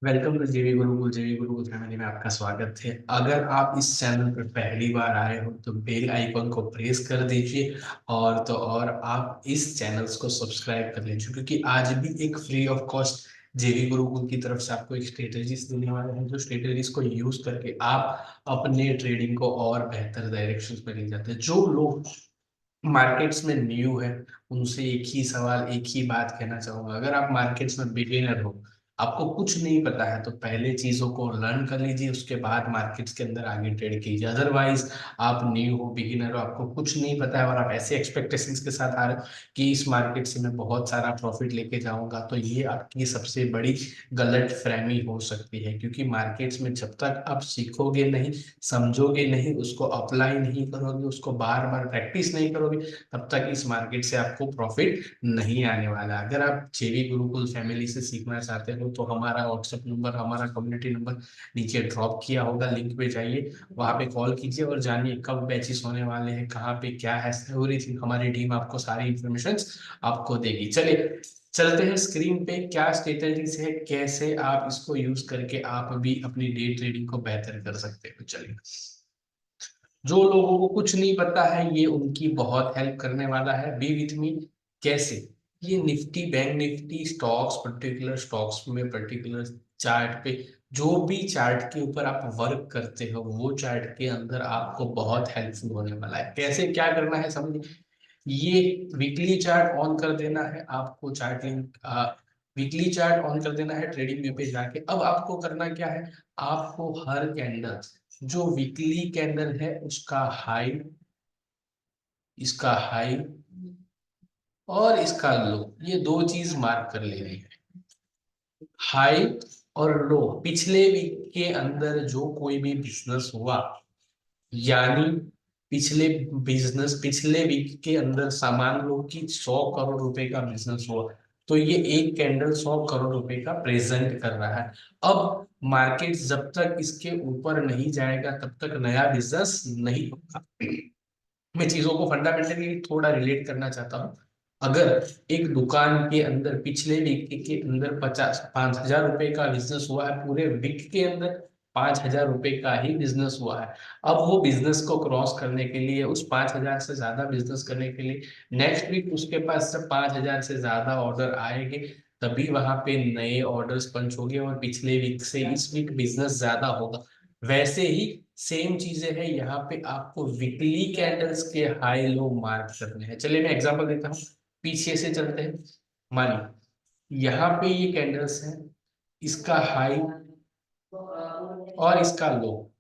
Welcome to जेवी Gurukul family में आपका स्वागत है। अगर आप इस चैनल पर पहली बार आए हो तो बेल आइकॉन को प्रेस कर दीजिए। और तो और आप इस चैनल्स को सब्सक्राइब कर लीजिए, क्योंकि आज भी एक फ्री ऑफ कॉस्ट जेवी गुरुकुल की तरफ से आपको एक स्ट्रेटेजीज देने वाले हैं, जो स्ट्रेटेजीज को यूज करके आप अपने ट्रेडिंग को और बेहतर डायरेक्शन में ले जाते हैं। जो लोग मार्केट्स में न्यू है, उनसे एक ही सवाल, एक ही बात कहना चाहूंगा। अगर आप मार्केट्स में बिगिनर हो, आपको कुछ नहीं पता है, तो पहले चीजों को लर्न कर लीजिए, उसके बाद मार्केट्स के अंदर आगे ट्रेड कीजिए। अदरवाइज आप न्यू हो, बिगिनर हो, आपको कुछ नहीं पता है और आप ऐसे एक्सपेक्टेशंस के साथ आ रहे हो कि इस मार्केट से मैं बहुत सारा प्रॉफिट लेके जाऊंगा, तो ये आपकी सबसे बड़ी गलत फहमी हो सकती है। क्योंकि मार्केट्स में जब तक आप सीखोगे नहीं, समझोगे नहीं, उसको अप्लाई नहीं करोगे, उसको बार बार प्रैक्टिस नहीं करोगे, तब तक इस मार्केट से आपको प्रॉफिट नहीं आने वाला। अगर आप जेवी गुरुकुल फैमिली से सीखना चाहते हो तो हमारा व्हाट्सएप नंबर, हमारा कम्युनिटी नंबर नीचे ड्रॉप किया होगा, लिंक पे जाइए, वहां पे कॉल कीजिए और जानिए कब बैचेस होने वाले हैं, कहाँ पे क्या है, एवरीथिंग। हमारी टीम आपको सारी इंफॉर्मेशन आपको देगी। चलिए चलते हैं स्क्रीन पे, क्या स्ट्रेटेजीज है, कैसे आप इसको यूज करके आप भी अपनी डे ट्रेडिंग को बेहतर कर सकते हो। चलिए, जो लोगों को कुछ नहीं पता है, ये उनकी बहुत हेल्प करने वाला है। B with me. कैसे? ये Nifty, bank Nifty, stocks, particular stocks में पर्टिकुलर चार्ट पे, जो भी चार्ट के ऊपर आप वर्क करते हो, वो चार्ट के अंदर आपको बहुत हेल्पफुल होने वाला है। कैसे क्या करना है समझिए। ये वीकली चार्ट ऑन कर देना है आपको, चार्टिंग वीकली चार्ट ऑन कर देना है ट्रेडिंग व्यू पे जाके। अब आपको करना क्या है, आपको हर कैंडल, जो वीकली कैंडल है उसका हाई, इसका हाई और इसका लो, ये दो चीज मार्क कर लेनी है। हाई और लो, पिछले वीक के अंदर जो कोई भी बिजनेस हुआ, यानी पिछले वीक के अंदर सामान लो कि 100 करोड़ रुपए का बिजनेस हुआ, तो ये एक कैंडल 100 करोड़ रुपए का प्रेजेंट कर रहा है। अब मार्केट जब तक इसके ऊपर नहीं जाएगा, तब तक नया बिजनेस नहीं होगा। मैं चीजों को फंडामेंटली थोड़ा रिलेट करना चाहता हूँ। अगर एक दुकान के अंदर पिछले वीक के अंदर 5,000 रुपए का बिजनेस हुआ है, पूरे वीक के अंदर 5,000 रुपए का ही बिजनेस हुआ है। अब वो बिजनेस को क्रॉस करने के लिए, उस 5,000 से ज्यादा बिजनेस करने के लिए, नेक्स्ट वीक उसके पास जब 5,000 से ज्यादा ऑर्डर आएंगे, तभी वहां पे नए ऑर्डर्स पंच होंगे और पिछले वीक से इस वीक बिजनेस ज्यादा होगा। वैसे ही सेम चीजें हैं यहाँ पे, आपको वीकली कैंडल्स के हाई लो मार्क करने हैं। चलिए मैं एग्जांपल देता हूँ, पीछे से चलते हैं। मानिए यहाँ पे ये कैंडल्स है, इसका हाई और इसका लो,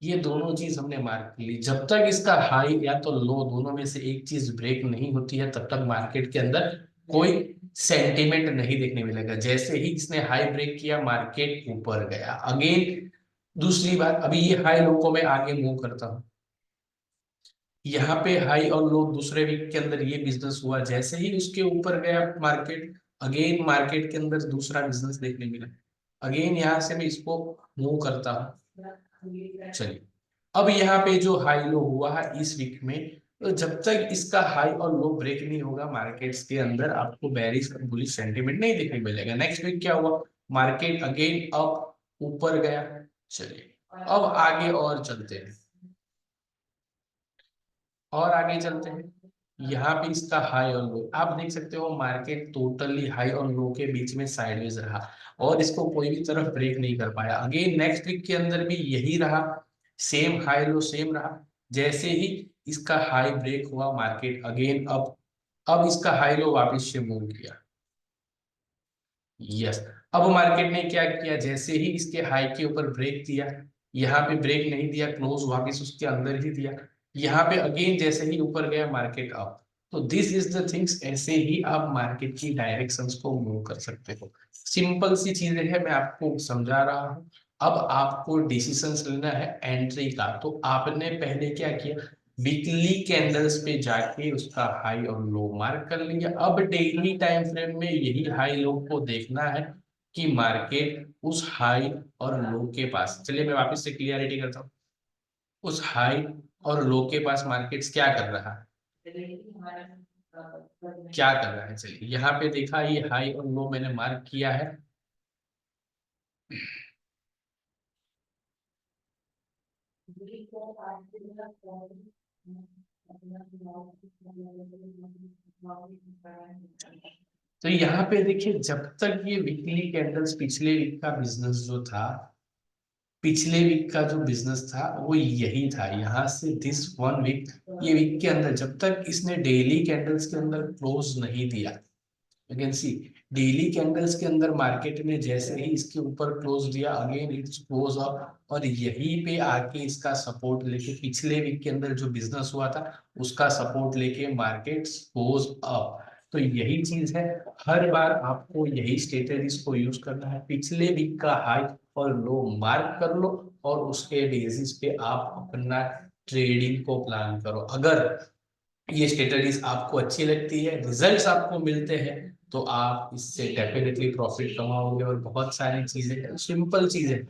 ये दोनों चीज हमने मार्क कर ली। जब तक इसका हाई या तो लो, दोनों में से एक चीज ब्रेक नहीं होती है, तब तक मार्केट के अंदर कोई सेंटीमेंट नहीं देखने मिलेगा। जैसे ही इसने हाई ब्रेक किया, मार्केट ऊपर गया अगेन। दूसरी बात, अभी ये हाई लो को मैं आगे मूव करता हूँ, यहाँ पे हाई और लो दूसरे वीक के अंदर ये बिजनेस हुआ, जैसे ही उसके ऊपर गया मार्केट, अगेन मार्केट के अंदर दूसरा बिजनेस देखने मिला। अगेन यहाँ से मैं इसको मूव करता हूँ। चलिए, अब यहाँ पे जो हाई लो हुआ है इस वीक में, तो जब तक इसका हाई और लो ब्रेक नहीं होगा, मार्केट्स के अंदर आपको बेरिश और बुलिश सेंटीमेंट नहीं देखने मिलेगा। नेक्स्ट वीक क्या हुआ, मार्केट अगेन अप, ऊपर गया। चलिए, अब आगे और चलते हैं, और आगे चलते हैं। यहाँ पे इसका हाई और लो आप देख सकते हो, मार्केट टोटली हाई और लो के बीच में साइडवेज रहा और इसको कोई भी तरफ ब्रेक नहीं कर पाया। अगेन नेक्स्ट वीक के अंदर भी यही रहा, सेम हाई लो सेम रहा। जैसे ही इसका हाई ब्रेक हुआ, मार्केट अगेन अब इसका हाई लो वापस से मूव किया। यस, अब मार्केट ने क्या किया, जैसे ही इसके हाई के ऊपर ब्रेक दिया, यहाँ पे ब्रेक नहीं दिया, क्लोज वापस उसके अंदर ही दिया। यहाँ पे अगेन जैसे ही ऊपर गया, मार्केट अप। तो दिस इज द थिंग्स, ऐसे ही आप मार्केट की डायरेक्शंस को मूव कर सकते हो। सिंपल सी चीजें हैं, मैं आपको समझा रहा हूँ। अब आपको डिसीजंस लेना है एंट्री का। तो आपने पहले क्या किया, वीकली कैंडल्स पे जाके उसका हाई और लो मार्क कर लिया। अब डेली टाइम फ्रेम में यही हाई लो को देखना है कि मार्केट उस हाई और लो के पास, चलिए मैं वापस से क्लियरिटी करता हूँ, उस हाई और लो के पास मार्केट्स क्या कर रहा है, क्या कर रहा है। चलिए यहाँ पे देखा, ये हाई और लो मैंने मार्क किया है। तो यहाँ पे देखिए, जब तक ये वीकली कैंडल्स, पिछले वीक का बिजनेस जो था, पिछले वीक का जो बिजनेस था वो यही था, यहाँ से दिस वन वीक, ये वीक के अंदर जब तक इसने डेली कैंडल्स के अंदर क्लोज नहीं दिया, you can see daily candles के अंदर मार्केट ने जैसे ही इसके ऊपर क्लोज दिया, अगेन इट्स क्लोज अप, और यहीं पे आके इसका सपोर्ट लेके, पिछले वीक के अंदर जो बिजनेस हुआ था उसका सपोर्ट लेके मार्केट गोज अप। तो यही चीज है, हर बार आपको यही स्ट्रेटेजीज को यूज करना है, पिछले वीक का हाई और लो मार्क कर लो, और उसके बेसिस पे आप अपना ट्रेडिंग को प्लान करो। अगर ये स्ट्रेटजीज आपको अच्छी लगती है, रिजल्ट्स आपको मिलते हैं, तो आप इससे डेफिनेटली प्रॉफिट कमाओगे। और बहुत सारी चीजें, सिंपल चीजें,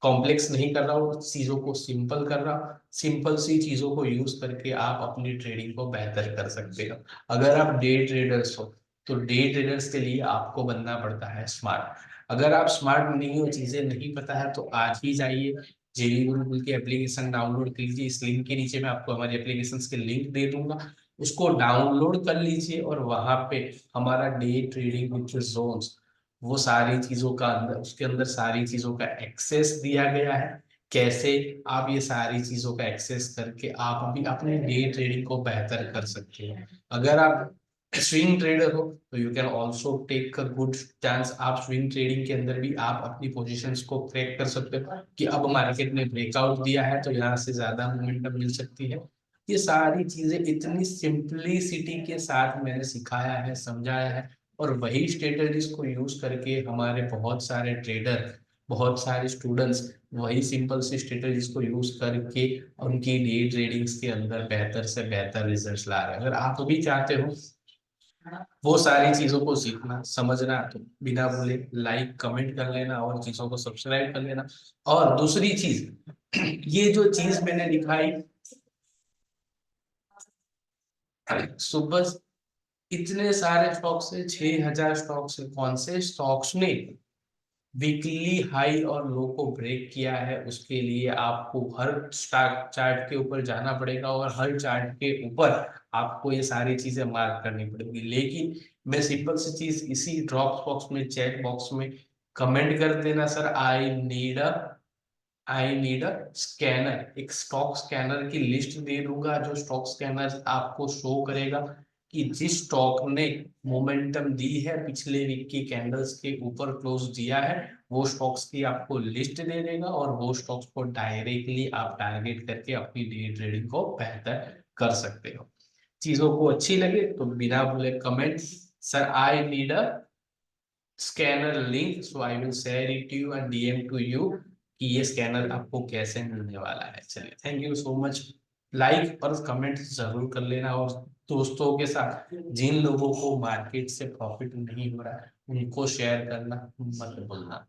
कॉम्प्लेक्स नहीं कर रहा हूँ, चीजों को सिंपल कर रहा हूँ, सिंपल सी चीजों को यूज करके आप अपनी ट्रेडिंग को बेहतर कर सकते हो। अगर आप डे ट्रेडर्स हो, तो डे ट्रेडर्स के लिए आपको बनना पड़ता है स्मार्ट। अगर आप स्मार्ट नहीं हो, चीजें नहीं पता है, तो आज ही जाइए जेवी गुरुकुल की एप्लीकेशन डाउनलोड कीजिए। इस लिंक के नीचे मैं आपको हमारी एप्लीकेशन के लिंक दे दूंगा, उसको डाउनलोड कर लीजिए, और वहां पे हमारा डे ट्रेडिंग विथ जोन्स, वो सारी चीजों का अंदर, उसके अंदर सारी चीजों का एक्सेस दिया गया है। कैसे आप ये सारी चीजों का एक्सेस करके आप अभी अपने डे ट्रेडिंग को बेहतर कर सकते हो। अगर आप स्विंग ट्रेडर हो, तो you can also take a good chance, आप स्विंग ट्रेडिंग के अंदर भी आप अपनी पोजीशंस को क्रैक कर सकते हो, कि अब मार्केट ने ब्रेकआउट दिया है तो यहाँ से ज्यादा मोमेंटम मिल सकती है। ये सारी चीजें इतनी सिंपलिसिटी के साथ मैंने सिखाया है, समझाया है, और वही स्ट्रेटजीज को यूज करके हमारे बहुत सारे ट्रेडर, बहुत सारे स्टूडेंट्स वही सिंपल सी स्ट्रेटजीज को यूज करके उनकी डे ट्रेडिंग्स के अंदर बेहतर से बेहतर रिजल्ट्स ला रहे हैं। अगर आप भी चाहते हो वो सारी चीजों को सीखना, समझना, तो बिना बोले लाइक कमेंट कर लेना और चीजों को सब्सक्राइब कर लेना। और दूसरी चीज, ये जो चीज मैंने दिखाई सुबह, इतने सारे स्टॉक्स से 6,000 स्टॉक से कौन से स्टॉक्स ने वीकली हाई और लो को ब्रेक किया है, उसके लिए आपको हर स्टॉक चार्ट के ऊपर जाना पड़ेगा, और हर चार्ट के ऊपर आपको ये सारी चीजें मार्क करनी पड़ेगी। लेकिन मैं सिंपल सी चीज इसी ड्रॉप बॉक्स में, चैट बॉक्स में कमेंट कर देना, sir I need a scanner, एक स्टॉक स्कैनर की लिस्ट दे दूंगा, जो स्टॉक स्कैनर आपको शो करेगा कि जिस स्टॉक ने मोमेंटम दी है, पिछले वीक की कैंडल्स के ऊपर क्लोज दिया है, वो स्टॉक्स की आपको लिस्ट दे देगा, और वो स्टॉक्स को डायरेक्टली आप टारगेट करके अपनी डे ट्रेडिंग को बेहतर कर सकते हो। चीजों को अच्छी लगे तो बिना बोले comment, sir I need a scanner link, so I will share it to you and DM to you, कि ये स्कैनर आपको कैसे मिलने वाला है। चलिए, thank you so much. Like और कमेंट जरूर कर लेना, और दोस्तों के साथ जिन लोगों को मार्केट से प्रॉफिट नहीं हो रहा है उनको शेयर करना मत भूलना।